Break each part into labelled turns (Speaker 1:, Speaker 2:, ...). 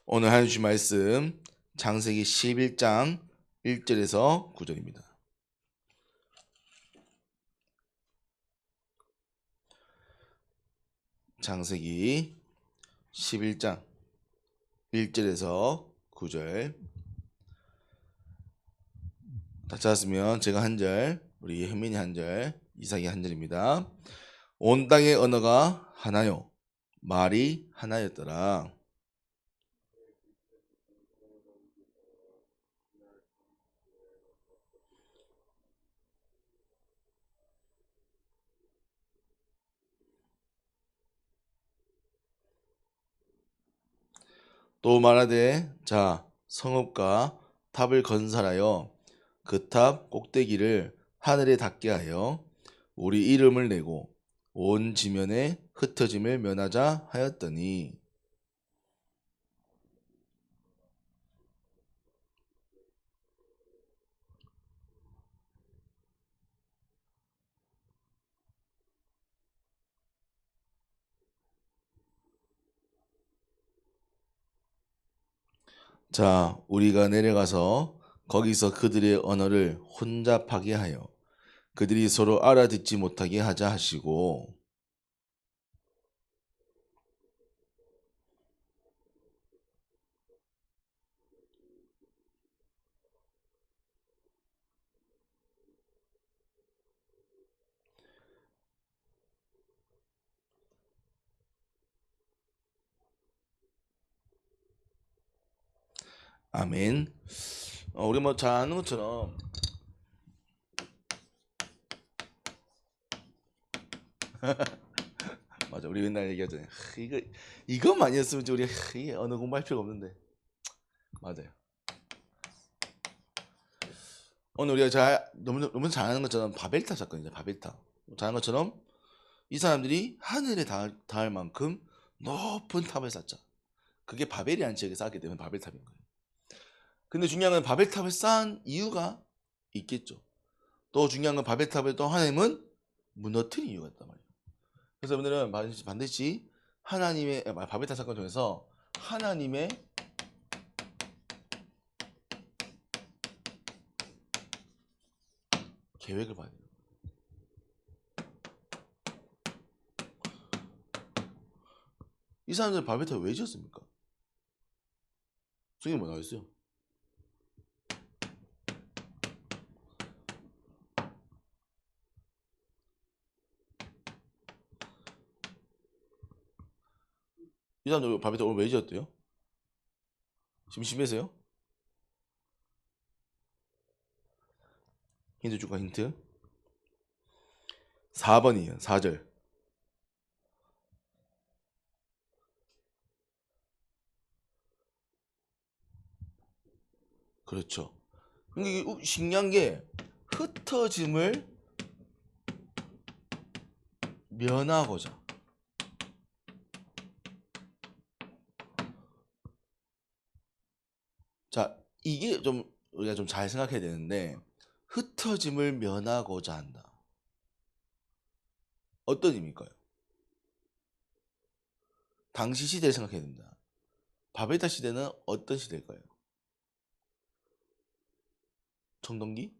Speaker 1: 오늘 하는 주신 말씀 창세기 11장 1절에서 9절입니다. 창세기 11장 1절에서 9절. 다 찾았으면 제가 한 절, 우리 현민이 한 절, 이삭이 한 절입니다. 온 땅의 언어가 하나요, 말이 하나였더라. 또 말하되, 자, 성읍과 탑을 건설하여 그 탑 꼭대기를 하늘에 닿게 하여 우리 이름을 내고 온 지면에 흩어짐을 면하자 하였더니. 자, 우리가 내려가서 거기서 그들의 언어를 혼잡하게 하여 그들이 서로 알아듣지 못하게 하자 하시고. 아멘. 우리 뭐 잘 아는 것처럼 맞아, 우리 옛날 얘기하잖아요. 이것만 아니었으면 우리 이 언어 공부할 필요가 없는데. 맞아요. 오늘 우리가 너무 잘 아는 것처럼 바벨탑 사건이죠. 바벨탑. 잘 아는 것처럼 이 사람들이 하늘에 닿을 만큼 높은 탑을 쌓자. 그게 바벨이라는 지역에 쌓았기 때문에 바벨탑인 거예요. 근데 중요한 건 바벨탑을 쌓은 이유가 있겠죠. 또 중요한 건 바벨탑을 또 하나님은 무너뜨린 이유가 있단 말이에요. 그래서 오늘은 반드시 하나님의 바벨탑 사건 통해서 하나님의 계획을 봐야 돼요. 이 사람들 바벨탑을 왜 지었습니까? 성경에 뭐 나와 있어요? 이 사람들 바벨탑 오늘 왜 지었대요? 심심해서요? 힌트 줄까, 힌트? 4번이에요. 4절. 그렇죠. 이게 신기한 게 흩어짐을 면하고자. 자, 이게 좀 우리가 좀 잘 생각해야 되는데, 흩어짐을 면하고자 한다. 어떤 의미일까요? 당시 시대를 생각해야 됩니다. 바벨탑 시대는 어떤 시대일까요? 청동기?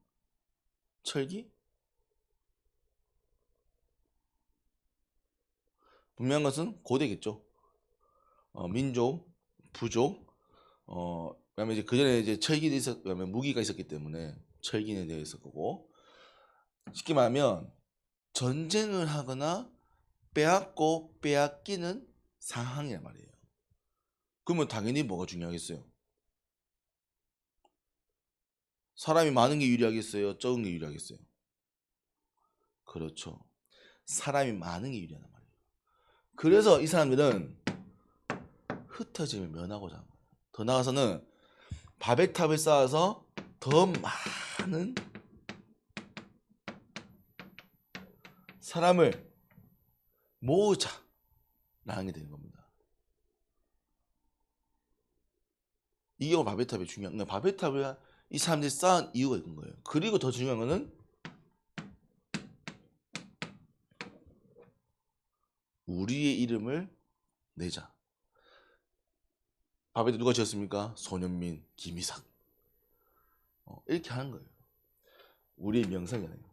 Speaker 1: 철기? 분명한 것은 고대겠죠. 민족, 부족, 그다음에 이제 그 전에 이제 철기도 그다음에 무기가 있었기 때문에 철기에 되어 있을 거고, 쉽게 말하면 전쟁을 하거나 빼앗고 빼앗기는 상황이란 말이에요. 그러면 당연히 뭐가 중요하겠어요? 사람이 많은 게 유리하겠어요? 적은 게 유리하겠어요? 그렇죠. 사람이 많은 게 유리하단 말이에요. 그래서 이 사람들은 흩어짐을 면하고자 하는 거예요. 더 나아가서는 바벨탑을 쌓아서 더 많은 사람을 모으자라는 게 되는 겁니다. 이게 바벨탑이 중요한 거예요. 바벨탑을 이 사람들이 쌓은 이유가 있는 거예요. 그리고 더 중요한 거는 우리의 이름을 내자. 바벨탑 누가 지었습니까? 손현민, 김이삭. 이렇게 하는 거예요. 우리의 명상이잖아요.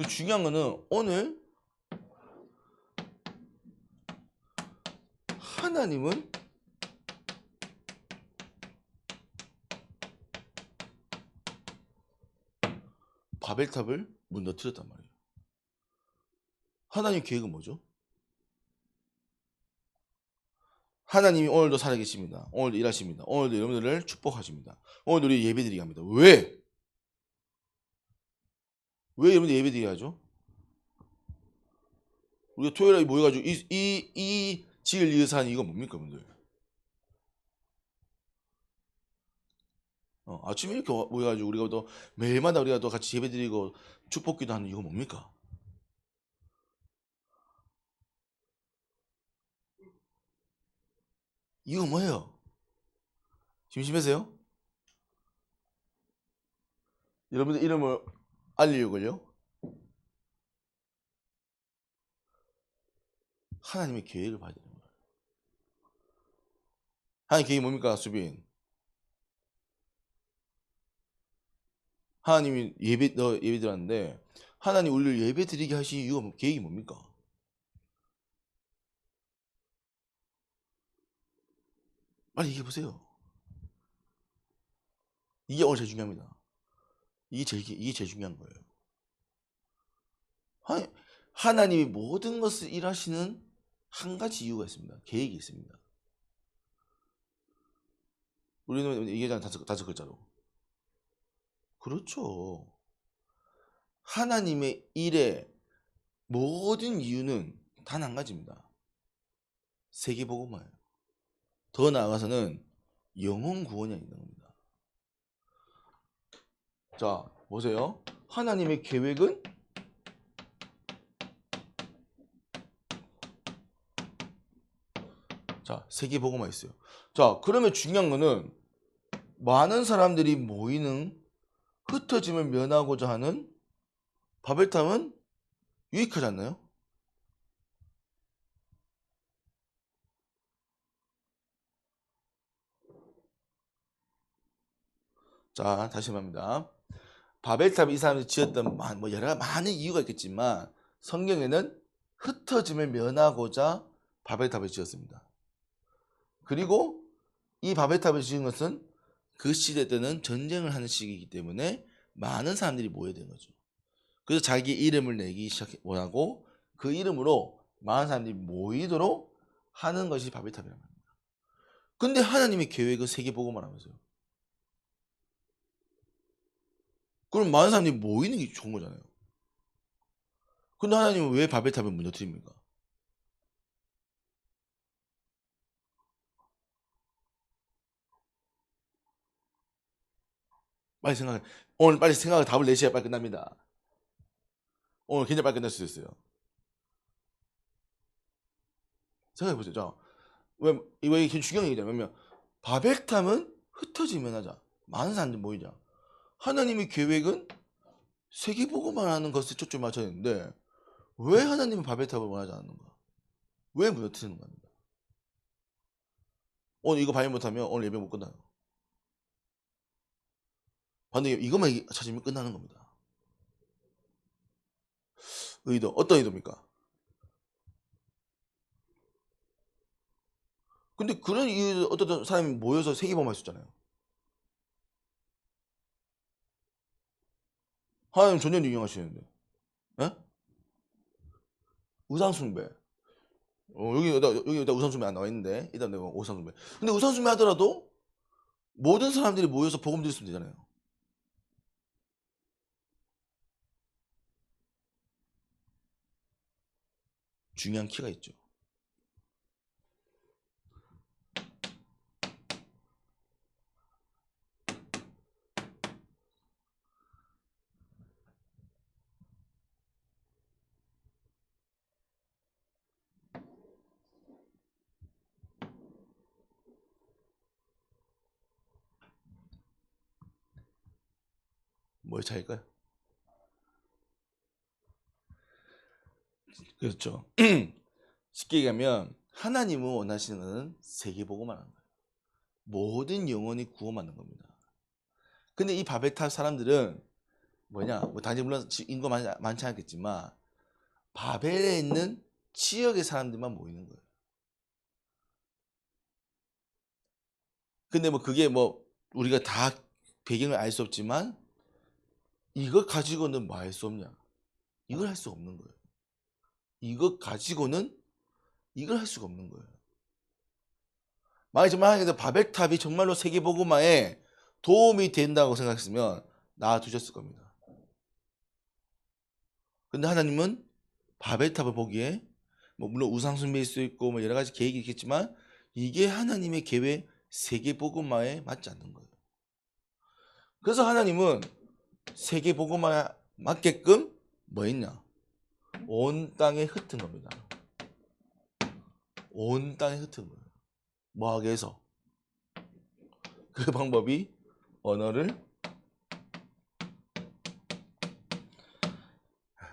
Speaker 1: 중요한 거는 오늘 하나님은 바벨탑을 무너뜨렸단 말이에요. 하나님 계획은 뭐죠? 하나님이 오늘도 살아계십니다. 오늘도 일하십니다. 오늘도 여러분들을 축복하십니다. 오늘도 우리 예배드리게 합니다. 왜? 왜 여러분들 예배드리게 하죠? 우리가 토요일에 모여가지고 이 지을 위해서 하는 이거 뭡니까, 여러분들? 아침에 이렇게 모여가지고 우리가 또 매일마다 우리가 또 같이 예배드리고 축복기도 하는 이거 뭡니까? 이거 뭐예요? 심심해서요? 여러분들 이름을 알리려고요? 하나님의 계획을 봐야 되는 거예요. 하나님 계획이 뭡니까, 수빈? 하나님이 예배 드렸는데 하나님 우리를 예배 드리게 하신 이유가 계획이 뭡니까? 빨리 얘기해 보세요. 이게 오늘 제일 중요합니다. 이게 제일 중요한 거예요. 하나님이 모든 것을 일하시는 한 가지 이유가 있습니다. 계획이 있습니다. 우리는 얘기하잖아요. 다섯 글자로. 그렇죠. 하나님의 일의 모든 이유는 단 한 가지입니다. 세계복음화예요. 더 나아가서는 영혼 구원이 있는 겁니다. 자, 보세요. 하나님의 계획은 세계복음화 있어요. 자, 그러면 중요한 거는 많은 사람들이 모이는 흩어짐을 면하고자 하는 바벨탑은 유익하지 않나요? 자, 다시 말합니다. 바벨탑 이 사람이 지었던 여러 많은 이유가 있겠지만 성경에는 흩어짐을 면하고자 바벨탑을 지었습니다. 그리고 이 바벨탑을 지은 것은 그 시대 때는 전쟁을 하는 시기이기 때문에 많은 사람들이 모여야 되는 거죠. 그래서 자기 이름을 내기 원하고 그 이름으로 많은 사람들이 모이도록 하는 것이 바벨탑이란 말입니다. 근데 하나님의 계획은 세계복음을 하면서요. 그럼 많은 사람들이 모이는 게 좋은 거잖아요. 근데 하나님은 왜 바벨탑을 무너뜨립니까? 빨리 생각해. 오늘 빨리 생각을 답을 내셔야 빨리 끝납니다. 오늘 굉장히 빨리 끝날 수 있어요. 생각해 보세요. 자, 왜 이게 중요한 얘기잖아요. 왜냐면 바벨탑은 흩어지면 하자. 많은 사람들이 모이자. 하나님의 계획은 세계보고만 하는 것을 초점 맞춰야 되는데 왜 하나님은 바벨탑을 원하지 않는가? 왜 무너뜨리는 겁니다. 오늘 이거 발견 못하면 오늘 예배 못 끝나요. 반대 이것만 찾으면 끝나는 겁니다. 의도 어떤 의도입니까? 근데 그런 이유 어떤 사람이 모여서 세계보고만 했었잖아요. 하나님 전혀 인용하시는데, 예? 우상숭배. 여기다 우상숭배 안 나와 있는데 일단 내가 우상숭배. 근데 우상숭배 하더라도 모든 사람들이 모여서 복음 드렸으면 되잖아요. 중요한 키가 있죠. 뭐의 차이일까요? 그렇죠. 쉽게 얘기하면 하나님은 원하시는 것은 세계복음만 하는 거예요. 모든 영혼이 구원받는 겁니다. 근데 이 바벨탑 사람들은 뭐냐? 뭐 당연히 물론 인구 많지 않겠지만 바벨에 있는 지역의 사람들만 모이는 거예요. 근데 뭐 그게 뭐 우리가 다 배경을 알 수 없지만 이걸 가지고는 뭐 할 수 없냐? 이걸 할 수가 없는 거예요. 이것 가지고는 이걸 할 수가 없는 거예요. 만약 정말 하나님께서 바벨탑이 정말로 세계복음화에 도움이 된다고 생각했으면 놔두셨을 겁니다. 근데 하나님은 바벨탑을 보기에 뭐 물론 우상숭배일 수 있고 뭐 여러 가지 계획이 있겠지만 이게 하나님의 계획 세계복음화에 맞지 않는 거예요. 그래서 하나님은 세계복음화에 맞게끔 뭐 했냐? 온 땅에 흩은 겁니다. 온 땅에 흩은 거예요. 뭐 하게 해서 그 방법이 언어를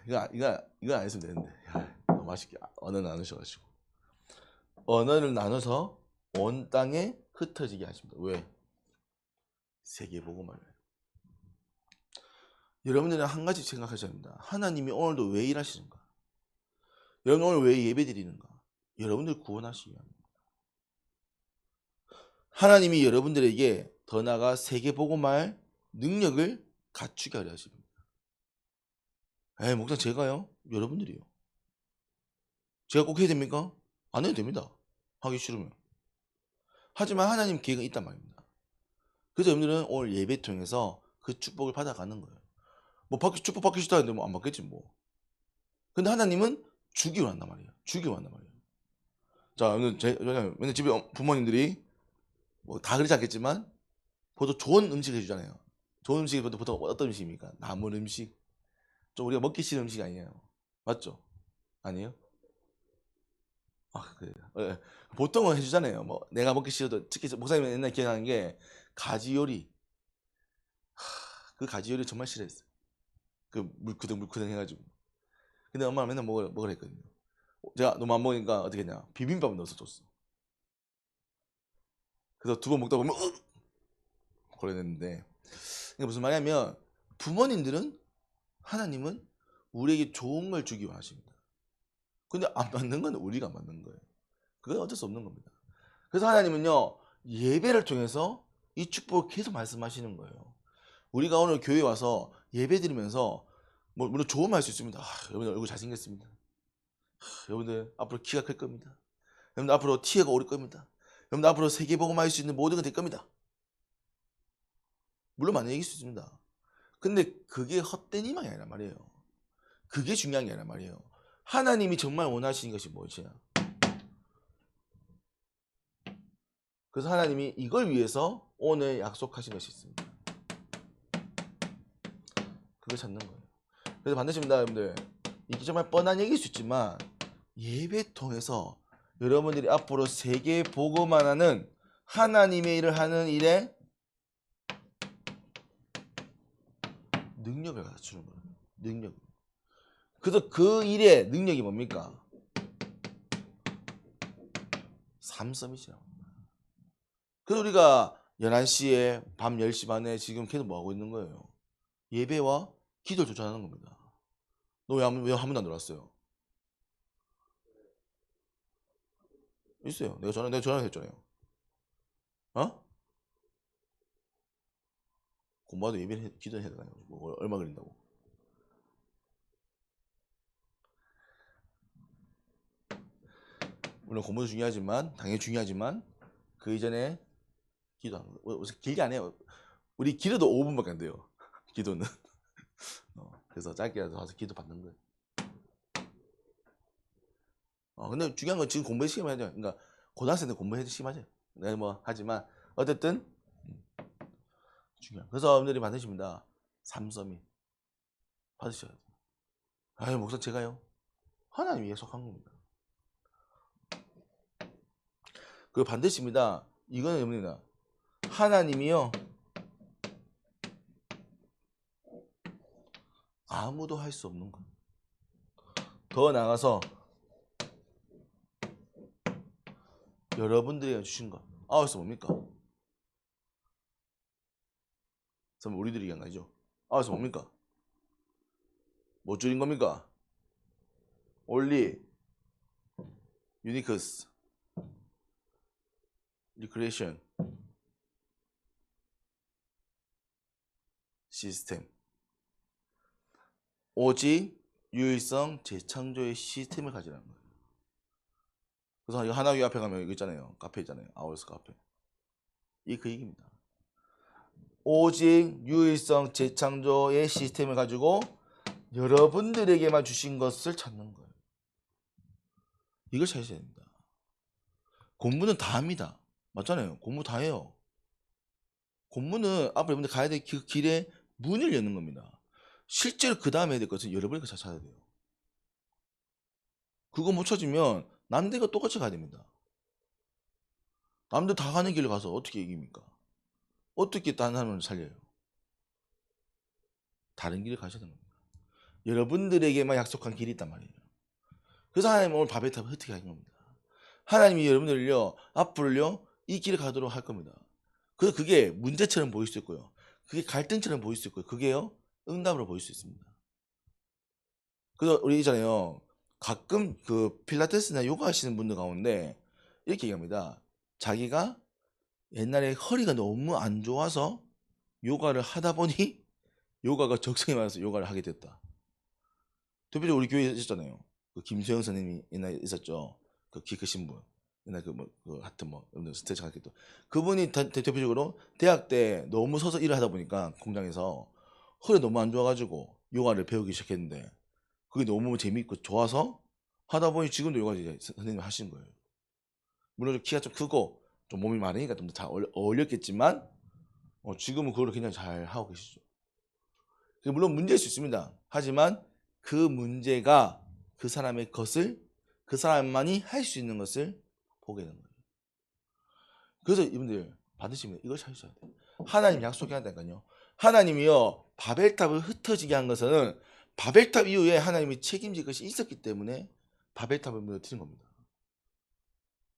Speaker 1: 이거 안 했으면 되는데 너무 맛있게 언어를 나누셔가지고 언어를 나눠서 온 땅에 흩어지게 하십니다. 왜? 세계복음화를. 여러분들은 한 가지 생각하셔야 합니다. 하나님이 오늘도 왜 일하시는가? 여러분 오늘 왜 예배 드리는가? 여러분들 구원하시기 위함입니다. 하나님이 여러분들에게 더 나아가 세계복음화할 능력을 갖추게 하려 하십니다. 목사 제가요? 여러분들이요. 제가 꼭 해야 됩니까? 안 해도 됩니다. 하기 싫으면. 하지만 하나님 계획은 있단 말입니다. 그래서 여러분들은 오늘 예배 통해서 그 축복을 받아가는 거예요. 뭐 축복 받기 싫다는데 뭐 안 받겠지 뭐. 근데 하나님은 주기로 한단 말이에요. 주기로 한단 말이에요. 자, 맨날 집에 부모님들이 뭐 다 그러지 않겠지만 보통 좋은 음식 해주잖아요. 좋은 음식이 보통 어떤 음식입니까? 나물 음식. 좀 우리가 먹기 싫은 음식 아니에요. 맞죠? 아니에요? 아, 그래요. 예. 보통은 해주잖아요. 뭐 내가 먹기 싫어도 특히 목사님 옛날 기억나는 게 가지 요리. 그 가지 요리 정말 싫어했어요. 그 물크덩 해가지고. 근데 엄마가 맨날 먹으라 했거든요. 제가 너무 안 먹으니까 어떻게 했냐? 비빔밥 넣어서 줬어. 그래서 두 번 먹다 보면 그랬는데 이게 무슨 말이냐면 부모님들은 하나님은 우리에게 좋은 걸 주기 원하십니다. 근데 안 맞는 건 우리가 안 맞는 거예요. 그건 어쩔 수 없는 겁니다. 그래서 하나님은요 예배를 통해서 이 축복을 계속 말씀하시는 거예요. 우리가 오늘 교회 와서 예배 드리면서 뭐 물론 좋은 말 할 수 있습니다. 여러분들 얼굴 잘생겼습니다. 여러분들 앞으로 키가 클 겁니다. 여러분들 앞으로 티어가 오를 겁니다. 여러분들 앞으로 세계복음화 할 수 있는 모든 건 될 겁니다. 물론 많이 얘기할 수 있습니다. 근데 그게 헛된 희망이 아니란 말이에요. 그게 중요한 게 아니란 말이에요. 하나님이 정말 원하시는 것이 무엇이냐. 그래서 하나님이 이걸 위해서 오늘 약속하신 것이 있습니다. 그걸 찾는 거예요. 그래서 반드시입니다, 여러분들. 이게 정말 뻔한 얘기일 수 있지만 예배 통해서 여러분들이 앞으로 세계 보고만 하는 하나님의 일을 하는 일에 능력을 갖추는 거예요. 능력. 그래서 그 일의 능력이 뭡니까? 삼섬이죠. 그래서 우리가 11시에 밤 10시 반에 지금 계속 뭐 하고 있는 거예요? 예배와 기도를 조절하는 겁니다. 너 왜 한 번도 안 들어왔어요? 있어요. 내가 전화했잖아요. 어? 공부하도 예배 기도해야 되나요? 뭐 얼마 걸린다고? 물론 공부도 중요하지만 당연히 중요하지만 그 이전에 기도하는 거. 길게 안 해요. 우리 기도도 5분밖에 안 돼요. 기도는. 그래서 짧게라도 와서 기도 받는 거예요. 근데 중요한 건 지금 공부해 시키면 하죠. 그러니까 고등학생 때 공부해 시키면 하죠. 내가 뭐 하지만 어쨌든 중요한. 그래서 여러분들이 받으십니다. 삼섬이 받으셔야 돼요. 아유 목사 제가요. 하나님이 약속한 겁니다. 그리고 반드시입니다. 이거는 여러분이다. 하나님이요. 아무도 할 수 없는 거예요. 더 나아가서 여러분들이 주신 것. 아웃은 뭡니까? 그럼 우리들이 얘기한 거죠. 아웃은 뭡니까? 뭐 줄인 겁니까? only, uniqueness, recreation, 시스템. 오직 유일성 재창조의 시스템을 가지라는 거예요. 그래서 하나교회 앞에 가면 이거 있잖아요. 카페 있잖아요. 아울스 카페. 이 그 얘기입니다. 오직 유일성 재창조의 시스템을 가지고 여러분들에게만 주신 것을 찾는 거예요. 이걸 찾으셔야 됩니다. 공부는 다 합니다. 맞잖아요. 공부 다 해요. 공부는 앞으로 여러분들 가야 될 그 길에 문을 여는 겁니다. 실제로 그 다음에 해야 될 것은 여러분이 잘 찾아야 돼요. 그거 못 찾으면 남들과 똑같이 가야 됩니다. 남들 다 가는 길을 가서 어떻게 이깁니까? 어떻게 다른 사람을 살려요? 다른 길을 가셔야 됩니다. 여러분들에게만 약속한 길이 있단 말이에요. 그래서 하나님은 오늘 바벨탑을 흩게 하신 겁니다. 하나님이 여러분들을요, 앞으로요, 이 길을 가도록 할 겁니다. 그래서 그게 문제처럼 보일 수 있고요. 그게 갈등처럼 보일 수 있고요. 그게요, 응답으로 보일 수 있습니다. 그래서 우리 있잖아요. 가끔 그 필라테스나 요가 하시는 분들 가운데 이렇게 얘기합니다. 자기가 옛날에 허리가 너무 안 좋아서 요가를 하다 보니 요가가 적성에 맞아서 요가를 하게 됐다. 대표적으로 우리 교회에 있었잖아요. 그 김수영 선생님이 옛날에 있었죠. 그 키 크신 분. 옛날 하여튼 여러분들 스트레칭 할 때 또. 그분이 대표적으로 대학 때 너무 서서 일을 하다 보니까 공장에서 허리 너무 안 좋아가지고 요가를 배우기 시작했는데 그게 너무 재밌고 좋아서 하다 보니 지금도 요가 이제 선생님이 하시는 거예요. 물론 키가 좀 크고 좀 몸이 마르니까 좀 더 잘 어울렸겠지만 지금은 그걸 굉장히 잘 하고 계시죠. 물론 문제일 수 있습니다. 하지만 그 문제가 그 사람의 것을 그 사람만이 할 수 있는 것을 보게 되는 거예요. 그래서 이분들 받으시면 이걸 찾으셔야 돼요. 하나님 약속해야 된다니까요. 하나님이요 바벨탑을 흩어지게 한 것은 바벨탑 이후에 하나님이 책임질 것이 있었기 때문에 바벨탑을 무너뜨린 겁니다.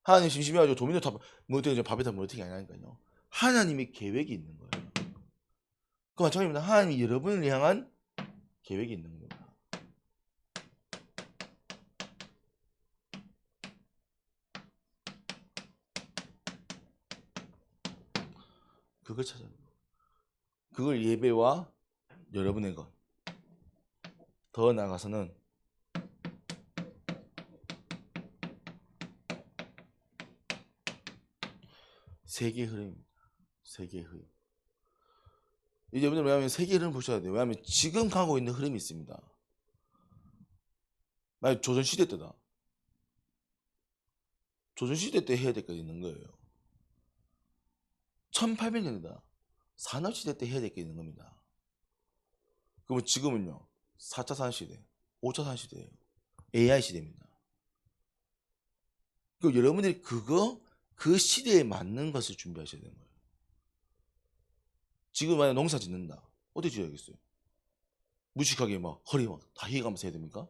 Speaker 1: 하나님 심심해가지고 도미노탑 무너뜨리는 바벨탑 무너뜨리는 게 아니라니까요. 하나님의 계획이 있는 거예요. 그 마찬가지입니다. 하나님이 여러분을 향한 계획이 있는 겁니다. 그걸 찾아야 돼요. 그걸 예배와 여러분의 것. 더 나아가서는 세계의 흐름입니다. 세계의 흐름. 이제 여러분들 왜냐하면 세계의 흐름 보셔야 돼요. 왜냐하면 지금 가고 있는 흐름이 있습니다. 만약 조선시대 때다. 조선시대 때 해야 될 게 있는 거예요. 1800년이다. 산업시대 때 해야 될 게 있는 겁니다. 그러면 지금은요. 4차 산업시대, 5차 산업시대예요. AI 시대입니다. 그럼 여러분들이 그 시대에 맞는 것을 준비하셔야 되는 거예요. 지금 만약 농사 짓는다. 어떻게 지어야겠어요? 무식하게 막 허리 막 다 휘가면서 해야 됩니까?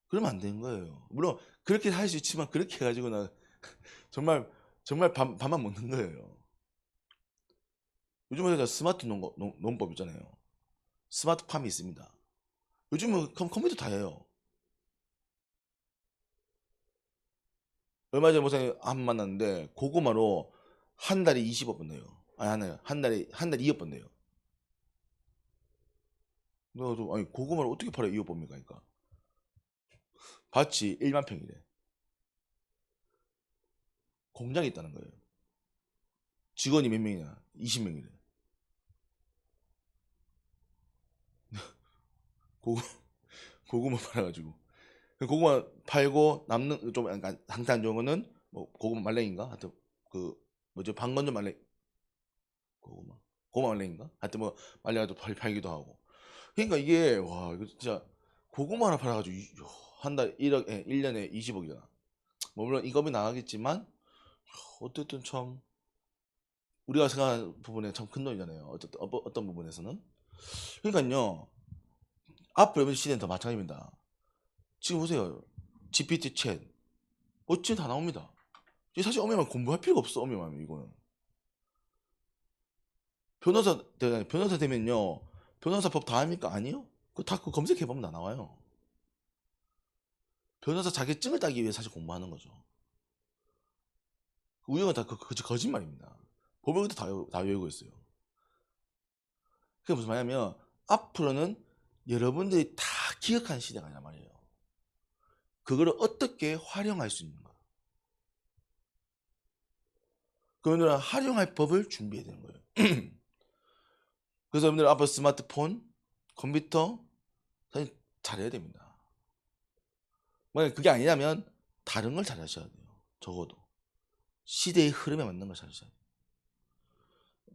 Speaker 1: 그러면 안 되는 거예요. 물론 그렇게 할 수 있지만 그렇게 해가지고는 정말 밥만 먹는 거예요. 요즘은 스마트 농법 있잖아요. 스마트팜이 있습니다. 요즘은 컴퓨터 다 해요. 얼마 전에 목사님 한 만났는데 고구마로 한 달에 20억 번 내요. 아니 한 달에 2억 번 내요. 내가 좀 아니 고구마를 어떻게 팔아요 2억 번입니까? 그러니까 밭이 1만 평이래. 공장이 있다는 거예요. 직원이 몇 명이냐? 20명이래. 고구마 팔아가지고 고구마 팔고 남는 좀 약간 상태 안 좋은 거는 뭐 고구마 말랭인가? 하여튼 그 뭐죠 방건조 말랭 고구마 말랭인가? 하여튼 뭐 말려가지고 팔기도 하고. 그러니까 이게 와 이거 진짜 고구마 하나 팔아가지고 한 달 1억 1년에 20억이잖아. 뭐 물론 이겁이 나가겠지만 어쨌든 참 우리가 생각하는 부분에 참 큰 돈이잖아요. 어떤 부분에서는. 그러니까요 앞으로 시대는 더 마찬가지입니다. 지금 보세요. GPT 챗 어찌 다 나옵니다. 이 사실 엄밀하면 공부할 필요가 없어. 엄밀하면 이거는 변호사 되면요 변호사법 다 합니까? 아니요. 그 검색해 보면 다 나와요. 변호사 자격증을 따기 위해 사실 공부하는 거죠. 우영은 다 거짓말입니다. 법을 다 외우고 있어요. 그게 무슨 말이냐면 앞으로는 여러분들이 다 기억하는 시대가 아니란 말이에요. 그거를 어떻게 활용할 수 있는가. 그러면 활용할 법을 준비해야 되는 거예요. 그래서 여러분들 앞으로 스마트폰, 컴퓨터 사실 잘해야 됩니다. 만약 그게 아니라면 다른 걸 잘하셔야 돼요. 적어도 시대의 흐름에 맞는 걸 잘하셔야 돼요.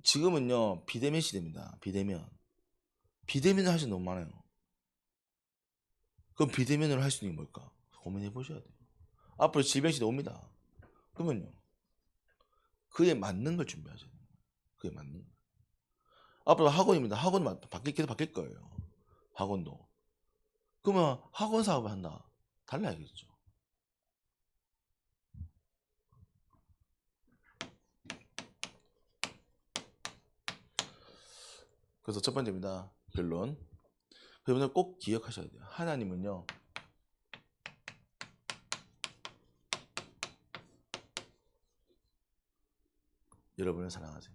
Speaker 1: 지금은요 비대면 시대입니다. 비대면을 할 수 너무 많아요. 그럼 비대면으로 할 수 있는 게 뭘까? 고민해 보셔야 돼요. 앞으로 질병 시대 옵니다. 그러면요 그에 맞는 걸 준비하셔야 돼요. 그에 맞는 거. 앞으로 학원입니다. 학원은 계속 바뀔 거예요. 학원도. 그러면 학원 사업을 한다. 달라야겠죠. 그래서 첫 번째입니다. 결론. 여러분들 꼭 기억하셔야 돼요. 하나님은요 여러분을 사랑하세요.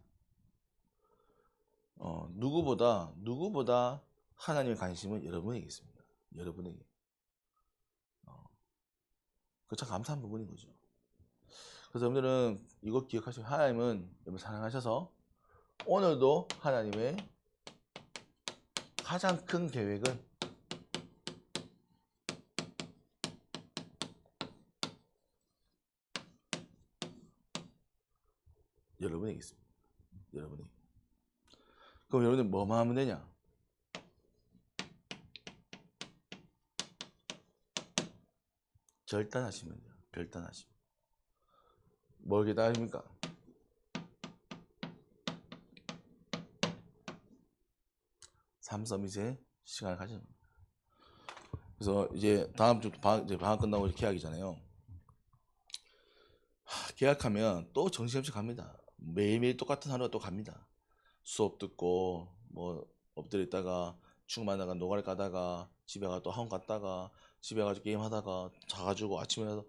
Speaker 1: 누구보다 하나님의 관심은 여러분에게 있습니다. 여러분에게. 그 참 감사한 부분인 거죠. 그래서 여러분들은 이거 기억하시고 하나님은 여러분 사랑하셔서 오늘도 하나님의 가장 큰 계획은 여러분에게 있습니다. 여러분에게. 그럼 여러분들 뭐만 하면 되냐? 결단하시면 돼요. 결단하시면. 뭘 결단하십니까? 삶 서밋의 시간을 가지는 겁니다. 그래서 이제 다음 주 방학 끝나고 이렇게 계약이잖아요. 계약하면 또 정신없이 갑니다. 매일매일 똑같은 하루가 또 갑니다. 수업 듣고 뭐 엎드려 있다가 출근하다가 노가리 까다가 집에 가 또 학원 갔다가 집에 가서 게임하다가 자가지고 아침에 일어나서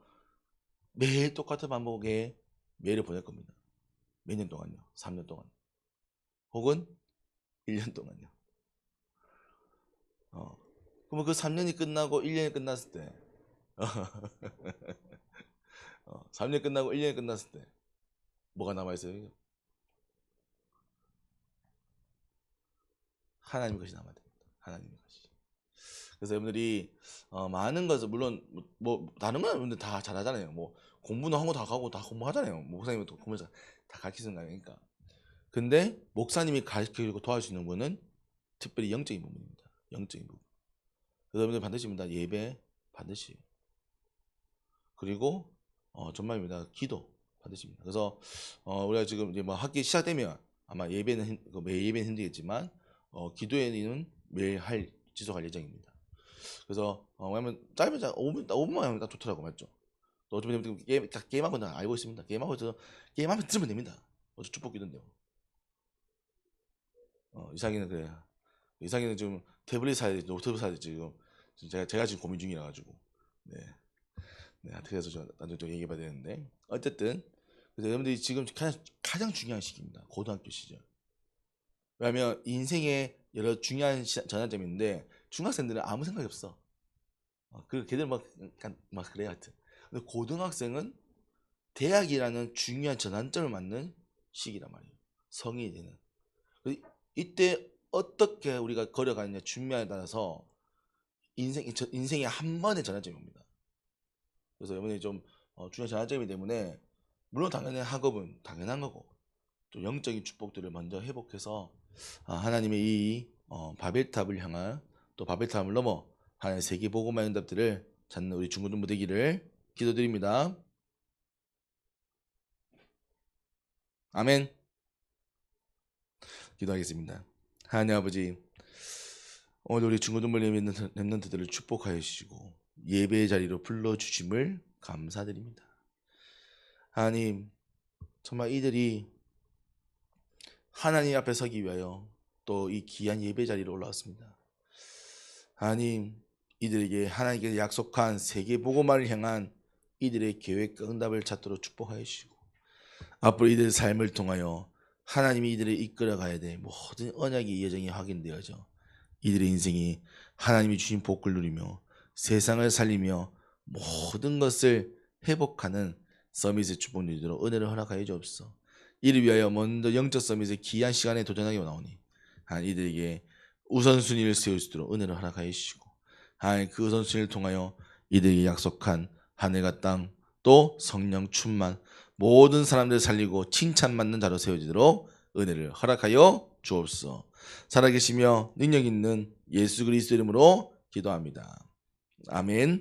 Speaker 1: 매일 똑같은 반복에 매일을 보낼 겁니다. 몇 년 동안요? 3년 동안 혹은 1년 동안요. 그러면 그 3년이 끝나고 1년이 끝났을 때 3년 끝나고 1년이 끝났을 때 뭐가 남아있어요? 하나님의 것이 남아야 됩니다. 하나님의 것이. 그래서 여러분들이 많은 것을 물론 뭐 다른 건 여러분들 다 잘하잖아요. 뭐 공부는 한 거 다 가고 다 공부하잖아요. 목사님도 공부 다 가르치는 거니까. 근데 목사님이 가르치고 도와주시는 거는 특별히 영적인 부분입니다. 영적인 부분. 그래서 여러분들 반드시입니다. 예배 반드시. 그리고 정말입니다. 기도 반드시입니다. 그래서 우리가 지금 이제 뭐 학기 시작되면 아마 매일 예배는 힘들겠지만 기도회는 매일 지속할 예정입니다. 그래서 왜냐면 짧은 5분만 하면 딱 좋더라고 맞죠? 또 어차피 게임하고 는 알고 있습니다. 게임하면 들으면 됩니다. 어차 축복 기도인데요. 이상이는 그래. 이상이는 지금 태블릿 사야 돼, 노트북 사야 돼 지금. 제가 지금 고민 중이라 가지고. 네. 네, 그래서 저 나중에 또 얘기해봐야 되는데 어쨌든 그래서 여러분들이 지금 가장 중요한 시기입니다. 고등학교 시절. 왜냐하면 인생의 여러 중요한 전환점인데 중학생들은 아무 생각이 없어. 그리고 걔들 막 그래 하여튼. 근데 고등학생은 대학이라는 중요한 전환점을 맞는 시기란 말이에요. 성인이 되는. 이때 어떻게 우리가 걸어가느냐 준비에 따라서 인생의 한 번의 전환점입니다. 그래서 여러분이 좀 중요한 전환점이기 때문에 물론 당연히 학업은 당연한 거고 또 영적인 축복들을 먼저 회복해서 하나님의 이 바벨탑을 향한 또 바벨탑을 넘어 하나님의 세계 복음화 응답들을 찾는 우리 중고등부 되기를 기도드립니다. 아멘. 기도하겠습니다. 하나님 아버지, 오늘 우리 중고등부 렘넌트들을 축복하여 주시고 예배의 자리로 불러주심을 감사드립니다. 하나님 정말 이들이 하나님 앞에 서기 위하여 또 이 귀한 예배 자리로 올라왔습니다. 하나님 이들에게 하나님께서 약속한 세계 복음화를 향한 이들의 계획과 응답을 찾도록 축복하여 주시고 앞으로 이들의 삶을 통하여 하나님이 이들을 이끌어 가야 돼 모든 언약의 여정이 확인되어져 이들의 인생이 하나님이 주신 복을 누리며 세상을 살리며 모든 것을 회복하는 서밋의 축복 누리도록 은혜를 허락하여 주옵소서. 이를 위하여 먼저 영적 서밋의 귀한 시간에 도전하게 나오니 하나님 이들에게 우선순위를 세울 수 있도록 은혜를 허락하여 주시고 하나님 그 우선순위를 통하여 이들에게 약속한 하늘과 땅 또 성령 충만 모든 사람들을 살리고 칭찬받는 자로 세워지도록 은혜를 허락하여 주옵소서. 살아계시며 능력 있는 예수 그리스도 이름으로 기도합니다. 아멘.